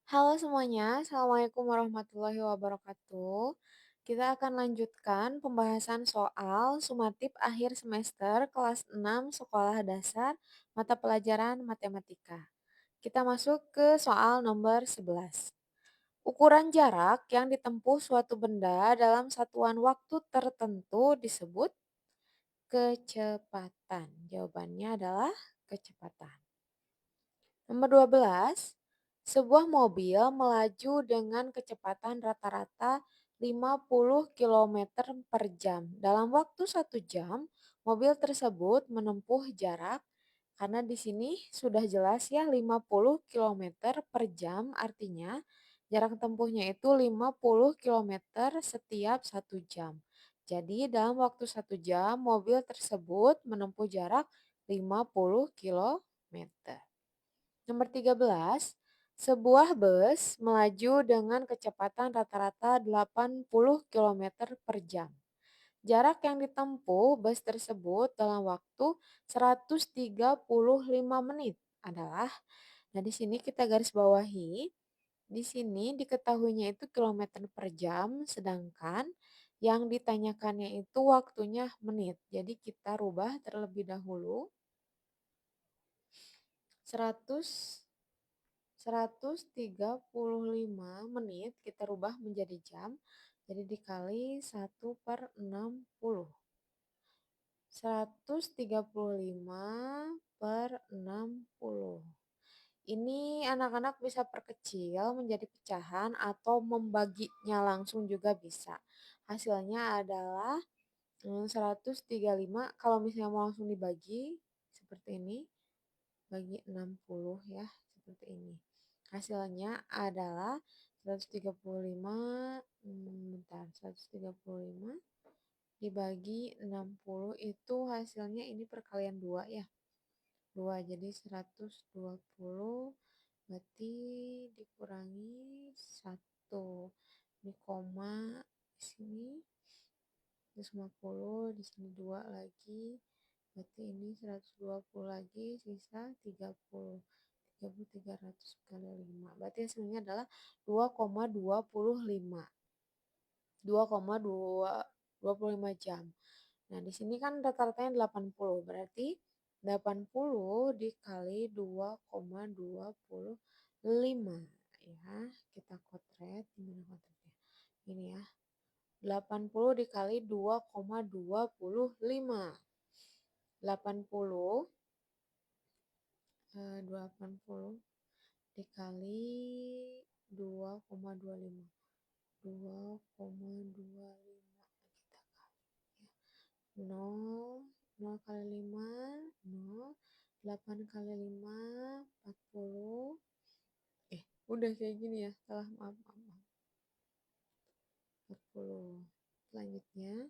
Halo semuanya, Assalamualaikum warahmatullahi wabarakatuh. Kita akan lanjutkan pembahasan soal sumatif akhir semester kelas 6 sekolah dasar mata pelajaran matematika. Kita masuk ke soal nomor 11. Ukuran jarak yang ditempuh suatu benda dalam satuan waktu tertentu disebut kecepatan. Jawabannya adalah kecepatan. Nomor 12, sebuah mobil melaju dengan kecepatan rata-rata 50 kilometer per jam. Dalam waktu 1 jam, mobil tersebut menempuh jarak, karena di sini sudah jelas ya 50 kilometer per jam artinya jarak tempuhnya itu 50 kilometer setiap 1 jam. Jadi dalam waktu 1 jam mobil tersebut menempuh jarak 50 kilometer. Nomor 13, sebuah bus melaju dengan kecepatan rata-rata 80 kilometer per jam. Jarak yang ditempuh bus tersebut dalam waktu 135 menit adalah, nah di sini kita garis bawahi, di sini diketahuinya itu kilometer per jam, sedangkan yang ditanyakannya itu waktunya menit. Jadi kita rubah terlebih dahulu 100 135 menit kita rubah menjadi jam, jadi dikali 1/60. 135 per 60. Ini anak-anak bisa perkecil menjadi pecahan atau membaginya langsung juga bisa. Hasilnya adalah 135, kalau misalnya mau langsung dibagi seperti ini, bagi 60 ya, seperti ini. Hasilnya adalah 135, bentar, 135 dibagi 60 itu hasilnya ini perkalian 2 ya. 2 jadi 120 berarti dikurangi 1. Ini koma di sini 150, di sini 2 lagi. Berarti ini 120 lagi, sisa 30. 30 300 kali 5. Berarti hasilnya adalah 2,25. 2,25 jam. Nah, di sini kan rata-ratanya 80. Berarti 80 dikali 2,25 ya. Kita kotret, gimana kotretnya? Ini ya. 80 dikali 2,25. 80 80 dikali 2,25. 2,25 kita kali ya. 0, 0 kali 5, 0, 8 kali 5, 40. Udah kayak gini ya, salah, maaf, maaf, maaf. 40. Selanjutnya,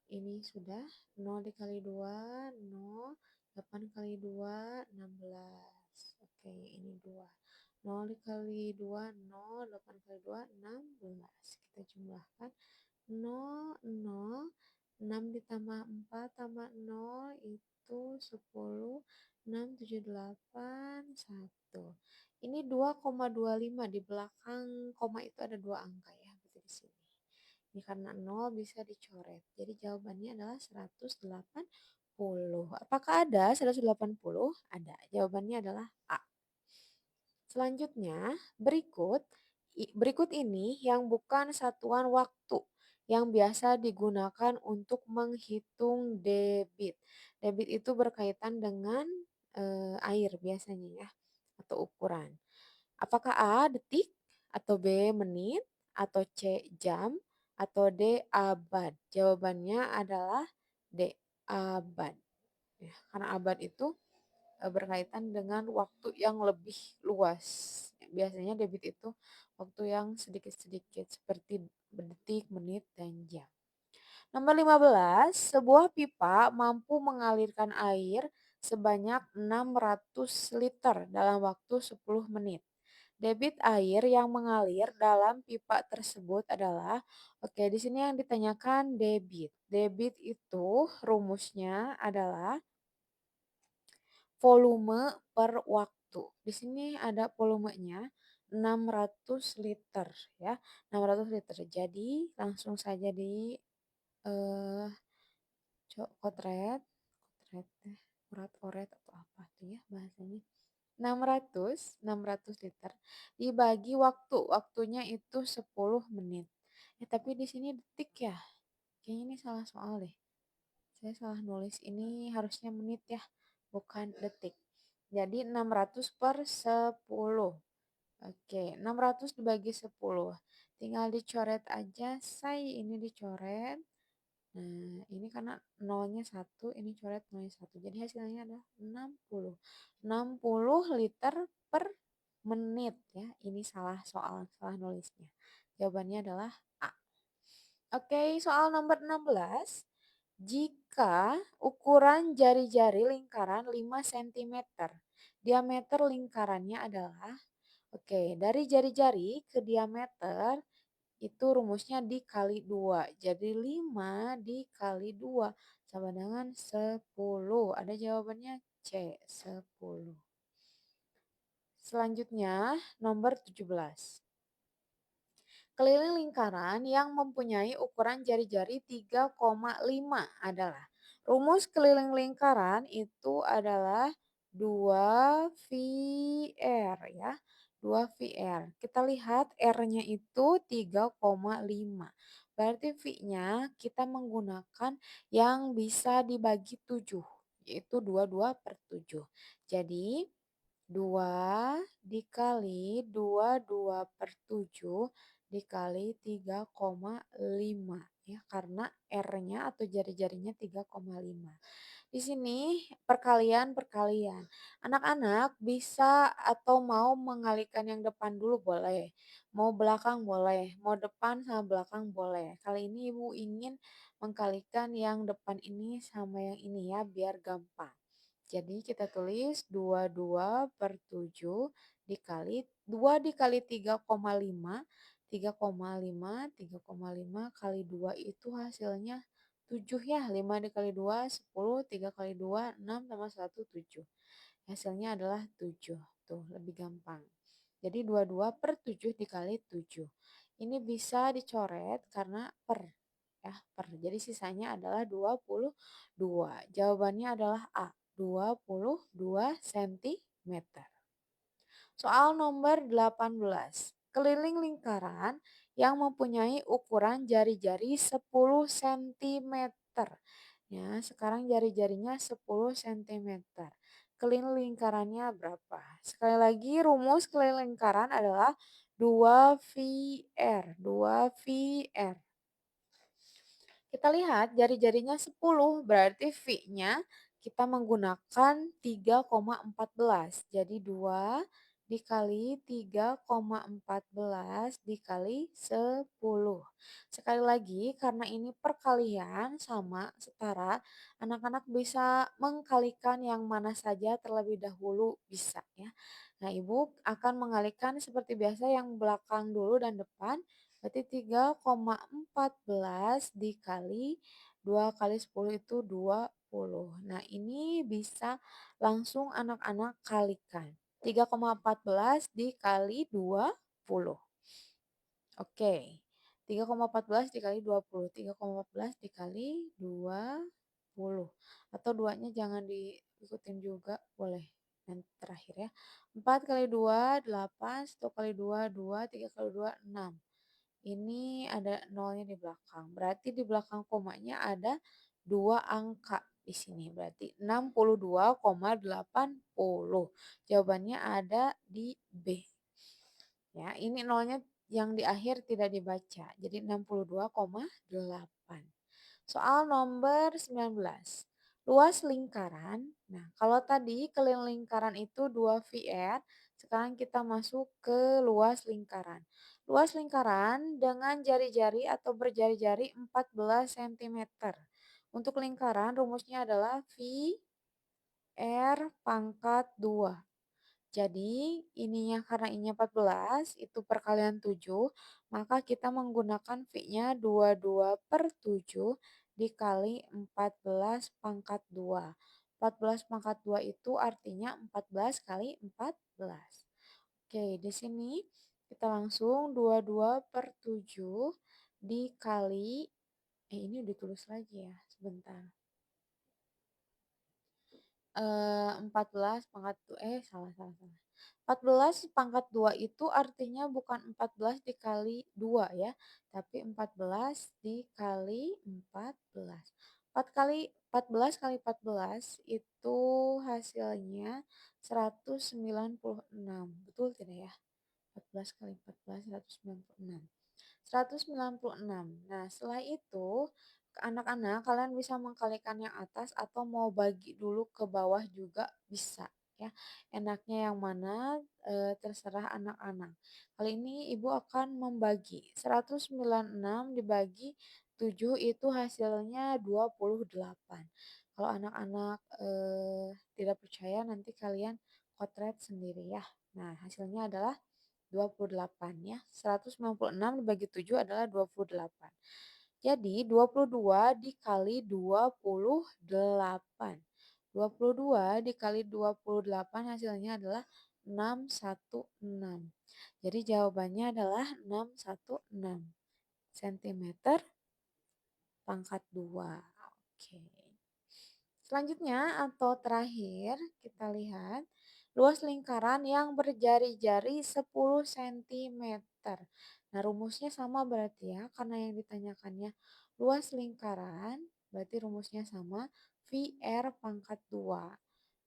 ini sudah 0 dikali 2, 0, 8 kali 2, 16. Oke, ini 2. 0 dikali 2, 0, 8 kali 2, 16. Kita jumlahkan 0, 0, 6 ditambah 4 tambah 0 itu 10, 6, 7, 8, 1. Ini 2,25, di belakang koma itu ada 2 angka ya, berarti di sini. Ini karena 0 bisa dicoret. Jadi jawabannya adalah 180. Apakah ada 180? Ada. Jawabannya adalah A. Selanjutnya, berikut ini yang bukan satuan waktu yang biasa digunakan untuk menghitung debit. Debit itu berkaitan dengan air biasanya ya, atau ukuran. Apakah A detik, atau B menit, atau C jam, atau D abad? Jawabannya adalah D abad. Ya, karena abad itu berkaitan dengan waktu yang lebih luas. Biasanya debit itu waktu yang sedikit-sedikit seperti detik, menit, dan jam. Nomor 15, sebuah pipa mampu mengalirkan air sebanyak 600 liter dalam waktu 10 menit. Debit air yang mengalir dalam pipa tersebut adalah, oke, di sini yang ditanyakan debit. Debit itu rumusnya adalah volume per waktu. Di sini ada volumenya. 600 liter ya, 600 liter. Jadi langsung saja di eh kotret, kotret teh, urat-oret atau apa tuh ya bahasanya. 600 liter dibagi waktu, waktunya itu 10 menit. Tapi di sini detik ya. Kayaknya ini salah soal deh. Saya salah nulis, ini harusnya menit ya, bukan detik. Jadi 600 per 10. Oke, 600 dibagi 10. Tinggal dicoret aja, say ini dicoret. Nah, ini karena nolnya 1, ini coret nolnya 1. Jadi hasilnya adalah 60. 60 liter per menit ya. Ini salah soal, salah nulisnya. Jawabannya adalah A. Oke, soal nomor 16. Jika ukuran jari-jari lingkaran 5 cm, diameter lingkarannya adalah, oke, dari jari-jari ke diameter itu rumusnya dikali 2. Jadi 5 dikali 2 sama dengan 10. Ada jawabannya C, 10. Selanjutnya nomor 17. Keliling lingkaran yang mempunyai ukuran jari-jari 3,5 adalah. Rumus keliling lingkaran itu adalah 2VR ya. 2VR. Kita lihat R-nya itu 3,5. Berarti V-nya kita menggunakan yang bisa dibagi 7. Yaitu 22 per 7. Jadi 2 dikali 22 per 7 dikali 3,5 ya, karena R-nya atau jari-jarinya 3,5. Di sini perkalian-perkalian. Anak-anak bisa atau mau mengalihkan yang depan dulu boleh, mau belakang boleh, mau depan sama belakang boleh. Kali ini Ibu ingin mengkalikan yang depan ini sama yang ini ya biar gampang. Jadi kita tulis 22 per 7 dikali 2 dikali 3,5. 3,5, 3,5 kali 2 itu hasilnya 7 ya. 5 dikali 2, 10, 3 kali 2, 6 tambah 1, 7. Hasilnya adalah 7. Tuh, lebih gampang. Jadi 22 per 7 dikali 7. Ini bisa dicoret karena per. Ya, per. Jadi sisanya adalah 22. Jawabannya adalah A, 22 cm. Soal nomor 18. Keliling lingkaran yang mempunyai ukuran jari-jari 10 cm. Ya, sekarang jari-jarinya 10 cm. Keliling lingkarannya berapa? Sekali lagi rumus keliling lingkaran adalah 2VR. 2VR. Kita lihat jari-jarinya 10, berarti V-nya kita menggunakan 3,14. Jadi 2 dikali 3,14 dikali 10. Sekali lagi karena ini perkalian sama setara, anak-anak bisa mengkalikan yang mana saja terlebih dahulu bisa ya. Nah, Ibu akan mengalihkan seperti biasa yang belakang dulu dan depan. Berarti 3,14 dikali 2 kali 10 itu 20. Nah, ini bisa langsung anak-anak kalikan. 3,14 dikali 20. Oke. 3,14 dikali 20. 3,14 dikali 20. Atau duanya jangan diikutin juga, boleh. Yang terakhir ya. 4 kali 2, 8. 1 kali 2, 2. 3 kali 2, 6. Ini ada nolnya di belakang. Berarti di belakang komanya ada 2 angka di sini. Berarti 62,80. Jawabannya ada di B. Ya, ini nolnya yang di akhir tidak dibaca. Jadi 62,8. Soal nomor 19. Luas lingkaran. Nah, kalau tadi keliling lingkaran itu 2VR, sekarang kita masuk ke luas lingkaran. Luas lingkaran dengan jari-jari atau berjari-jari 14 cm. Untuk lingkaran rumusnya adalah V R pangkat 2. Jadi ininya karena ininya 14 itu perkalian 7, maka kita menggunakan V-nya 22 per 7 dikali 14 pangkat 2. 14 pangkat 2 itu artinya 14 kali 14. Oke, di sini kita langsung 22/7 dikali, ini udah tulis lagi ya, sebentar. 14 pangkat salah salah salah. 14 pangkat 2 itu artinya bukan 14 dikali 2 ya, tapi 14 dikali 14. 14 kali 14 itu hasilnya 196. Betul tidak ya? 14 kali 14 196. 196. Nah, setelah itu anak-anak kalian bisa mengkalikan yang atas atau mau bagi dulu ke bawah juga bisa ya. Enaknya yang mana terserah anak-anak. Kali ini Ibu akan membagi 196 dibagi 7 itu hasilnya 28. Kalau anak-anak tidak percaya nanti kalian kotret sendiri ya. Nah, hasilnya adalah 28 ya. 196 dibagi 7 adalah 28. Jadi 22 dikali 28. 22 dikali 28 hasilnya adalah 616. Jadi jawabannya adalah 616 cm pangkat 2. Oke. Selanjutnya atau terakhir kita lihat luas lingkaran yang berjari-jari 10 cm. Nah, rumusnya sama berarti ya, karena yang ditanyakannya luas lingkaran, berarti rumusnya sama VR pangkat 2.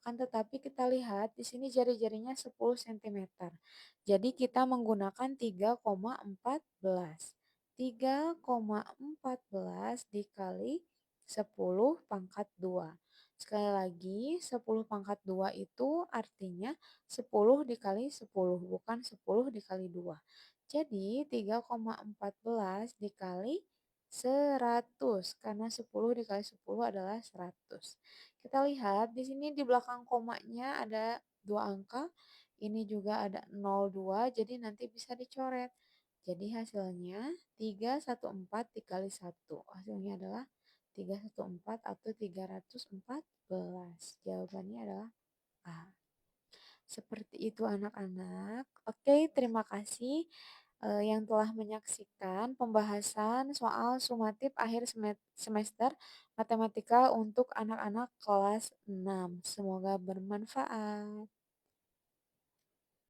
Akan tetapi kita lihat di sini jari-jarinya 10 cm. Jadi kita menggunakan 3,14. 3,14 dikali 10 pangkat 2. Sekali lagi 10 pangkat 2 itu artinya 10 dikali 10 bukan 10 dikali 2. Jadi 3,14 dikali 100 karena 10 dikali 10 adalah 100. Kita lihat di sini di belakang komanya ada dua angka, ini juga ada 02 jadi nanti bisa dicoret. Jadi hasilnya 314 dikali 1. Hasilnya adalah 314 atau 314. Jawabannya adalah A. Seperti itu anak-anak. Oke, terima kasih yang telah menyaksikan pembahasan soal sumatif akhir semester matematika untuk anak-anak kelas 6. Semoga bermanfaat.